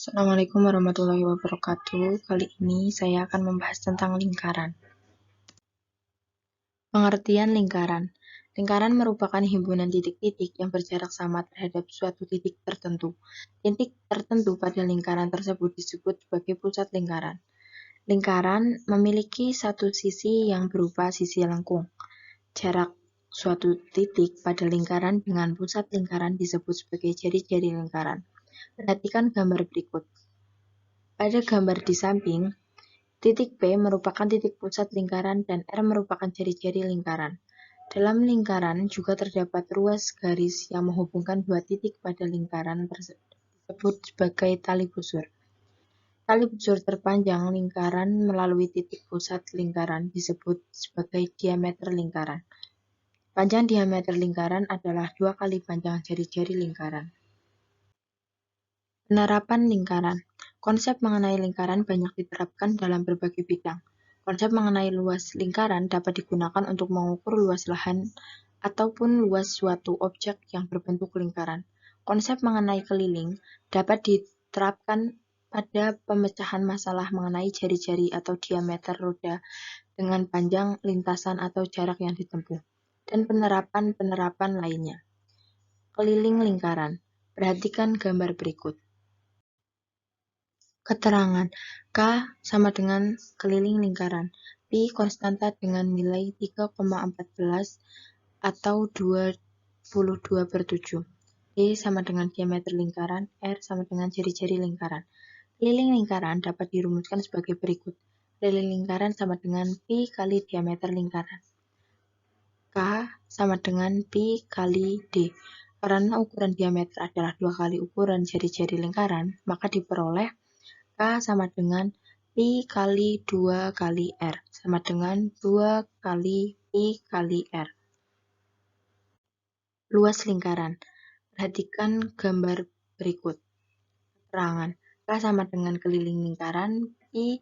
Assalamualaikum warahmatullahi wabarakatuh. Kali ini saya akan membahas tentang lingkaran. Pengertian lingkaran. Lingkaran merupakan himpunan titik-titik yang berjarak sama terhadap suatu titik tertentu. Titik tertentu pada lingkaran tersebut disebut sebagai pusat lingkaran. Lingkaran memiliki satu sisi yang berupa sisi lengkung. Jarak suatu titik pada lingkaran dengan pusat lingkaran disebut sebagai jari-jari lingkaran. Perhatikan gambar berikut. Pada gambar di samping, titik P merupakan titik pusat lingkaran dan R merupakan jari-jari lingkaran. Dalam lingkaran juga terdapat ruas garis yang menghubungkan dua titik pada lingkaran disebut sebagai tali busur. Tali busur terpanjang lingkaran melalui titik pusat lingkaran disebut sebagai diameter lingkaran. Panjang diameter lingkaran adalah 2 kali panjang jari-jari lingkaran. Penerapan lingkaran. Konsep mengenai lingkaran banyak diterapkan dalam berbagai bidang. Konsep mengenai luas lingkaran dapat digunakan untuk mengukur luas lahan ataupun luas suatu objek yang berbentuk lingkaran. Konsep mengenai keliling dapat diterapkan pada pemecahan masalah mengenai jari-jari atau diameter roda dengan panjang lintasan atau jarak yang ditempuh, dan penerapan-penerapan lainnya. Keliling lingkaran. Perhatikan gambar berikut. Keterangan. K sama dengan keliling lingkaran. Pi konstanta dengan nilai 3,14 atau 22/7. D sama dengan diameter lingkaran. R sama dengan jari-jari lingkaran. Keliling lingkaran dapat dirumuskan sebagai berikut. Keliling lingkaran sama dengan Pi kali diameter lingkaran. K sama dengan Pi kali D. Karena ukuran diameter adalah 2 kali ukuran jari-jari lingkaran, maka diperoleh K sama dengan Pi kali 2 kali R sama dengan 2 kali Pi kali R. Luas lingkaran. Perhatikan gambar berikut. Keterangan. K sama dengan keliling lingkaran, Pi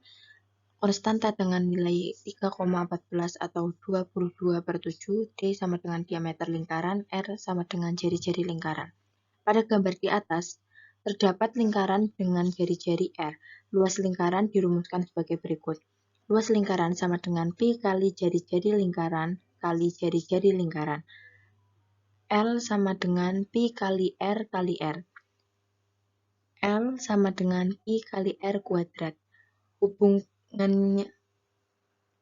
konstanta dengan nilai 3,14 atau 22/7, D sama dengan diameter lingkaran, R sama dengan jari-jari lingkaran. Pada gambar di atas, terdapat lingkaran dengan jari-jari R. Luas lingkaran dirumuskan sebagai berikut. Luas lingkaran sama dengan Pi kali jari-jari lingkaran kali jari-jari lingkaran. L sama dengan Pi kali R kali R. L sama dengan Pi kali R kuadrat. Hubungannya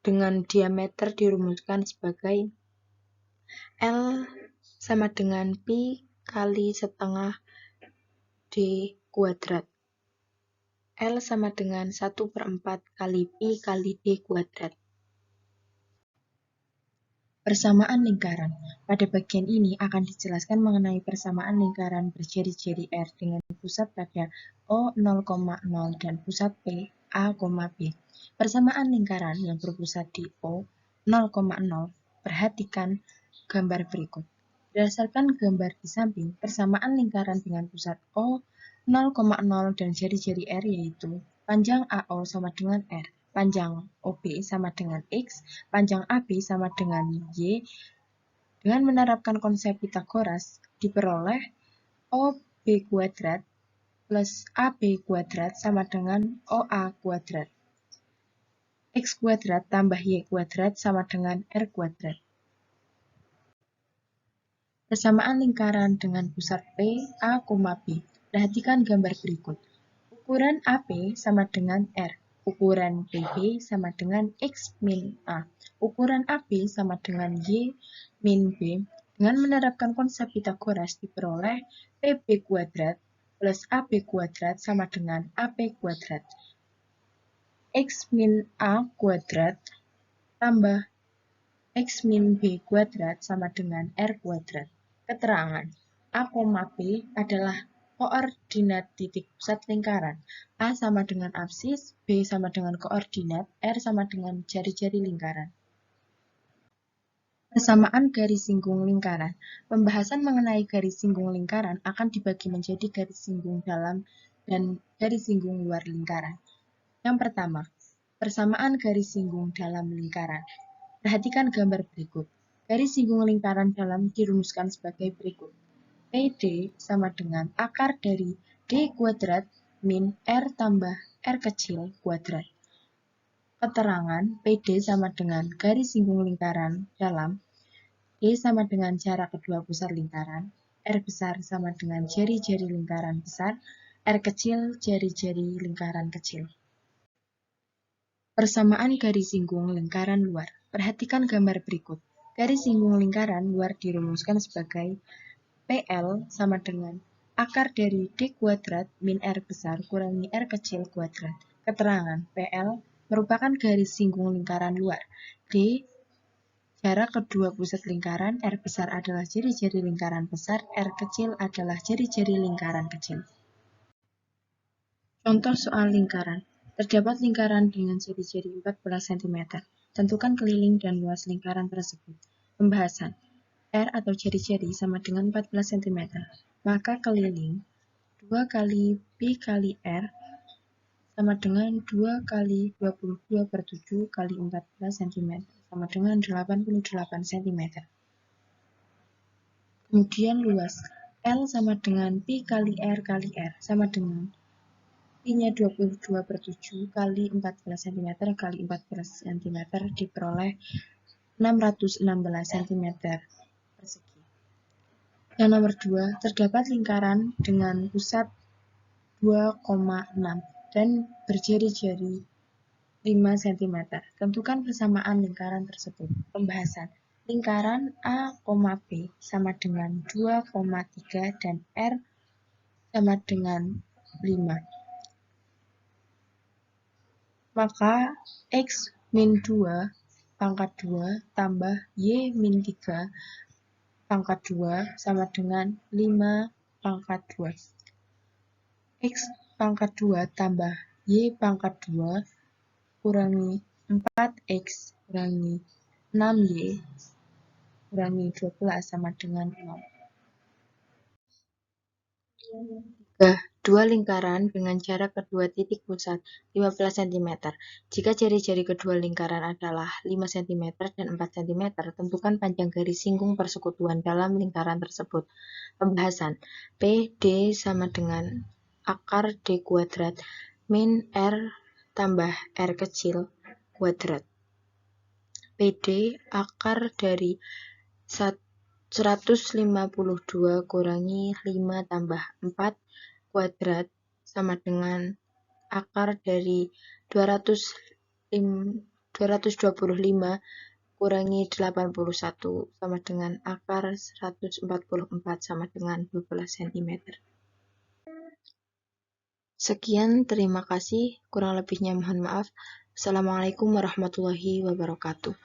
dengan diameter dirumuskan sebagai L sama dengan Pi kali setengah D kuadrat. L sama dengan 1/4 kali Pi kali D kuadrat. Persamaan lingkaran. Pada bagian ini akan dijelaskan mengenai persamaan lingkaran berjari-jari R dengan pusat pada O0,0 dan pusat P, A, B. Persamaan lingkaran yang berpusat di O0,0. Perhatikan gambar berikut. Berdasarkan gambar di samping, persamaan lingkaran dengan pusat O0,0 dan jari-jari R yaitu panjang AO sama dengan R, panjang OB sama dengan X, panjang AB sama dengan Y. Dengan menerapkan konsep Pitagoras, diperoleh OB kuadrat plus AB kuadrat sama dengan OA kuadrat. X kuadrat tambah Y kuadrat sama dengan R kuadrat. Persamaan lingkaran dengan pusat P, A, B. Perhatikan gambar berikut. Ukuran AP sama dengan R. Ukuran PB sama dengan X min A. Ukuran AB sama dengan Y min B. Dengan menerapkan konsep Pitagoras diperoleh PB kuadrat plus AB kuadrat sama dengan AP kuadrat. X min A kuadrat tambah X min B kuadrat sama dengan R kuadrat. Keterangan. A, B adalah koordinat titik pusat lingkaran. A sama dengan absis, B sama dengan koordinat, R sama dengan jari-jari lingkaran. Persamaan garis singgung lingkaran. Pembahasan mengenai garis singgung lingkaran akan dibagi menjadi garis singgung dalam dan garis singgung luar lingkaran. Yang pertama, persamaan garis singgung dalam lingkaran. Perhatikan gambar berikut. Garis singgung lingkaran dalam dirumuskan sebagai berikut. PD sama dengan akar dari D kuadrat min R tambah R kecil kuadrat. Keterangan PD sama dengan garis singgung lingkaran dalam, D sama dengan jarak kedua pusat lingkaran, R besar sama dengan jari-jari lingkaran besar, R kecil jari-jari lingkaran kecil. Persamaan garis singgung lingkaran luar. Perhatikan gambar berikut. Garis singgung lingkaran luar dirumuskan sebagai PL sama dengan akar dari D kuadrat min R besar kurangi R kecil kuadrat. Keterangan PL merupakan garis singgung lingkaran luar. D jarak kedua pusat lingkaran, R besar adalah jari-jari lingkaran besar, R kecil adalah jari-jari lingkaran kecil. Contoh soal lingkaran. Terdapat lingkaran dengan jari-jari 14 cm. Tentukan keliling dan luas lingkaran tersebut. Pembahasan. R atau jari-jari sama dengan 14 cm. Maka keliling 2 kali P kali R sama dengan 2 kali 22/7 kali 14 cm sama dengan 88 cm. Kemudian luas L sama dengan P kali R kali R sama dengan P-nya 22/7 kali 14 cm kali 14 cm diperoleh 616 cm persegi. Yang nomor 2, terdapat lingkaran dengan pusat 2,6 dan berjari-jari 5 cm. Tentukan persamaan lingkaran tersebut. Pembahasan. Lingkaran A, B sama dengan 2,3 dan R sama dengan 5. Maka X min 2 pangkat 2 tambah Y min 3 pangkat 2 sama dengan 5 pangkat 2. X pangkat 2 tambah Y pangkat 2 kurangi 4X kurangi 6Y kurangi 12 sama dengan 0. 3. Dua lingkaran dengan jarak kedua titik pusat 15 cm. Jika jari-jari kedua lingkaran adalah 5 cm dan 4 cm, tentukan panjang garis singgung persekutuan dalam lingkaran tersebut. Pembahasan. PD sama dengan akar D kuadrat min R tambah R kecil kuadrat. PD akar dari 152 kurangi 5 tambah 4 kuadrat sama dengan akar dari 225 kurangi 81 sama dengan akar 144 sama dengan 12 cm. Sekian, terima kasih. Kurang lebihnya mohon maaf. Assalamualaikum warahmatullahi wabarakatuh.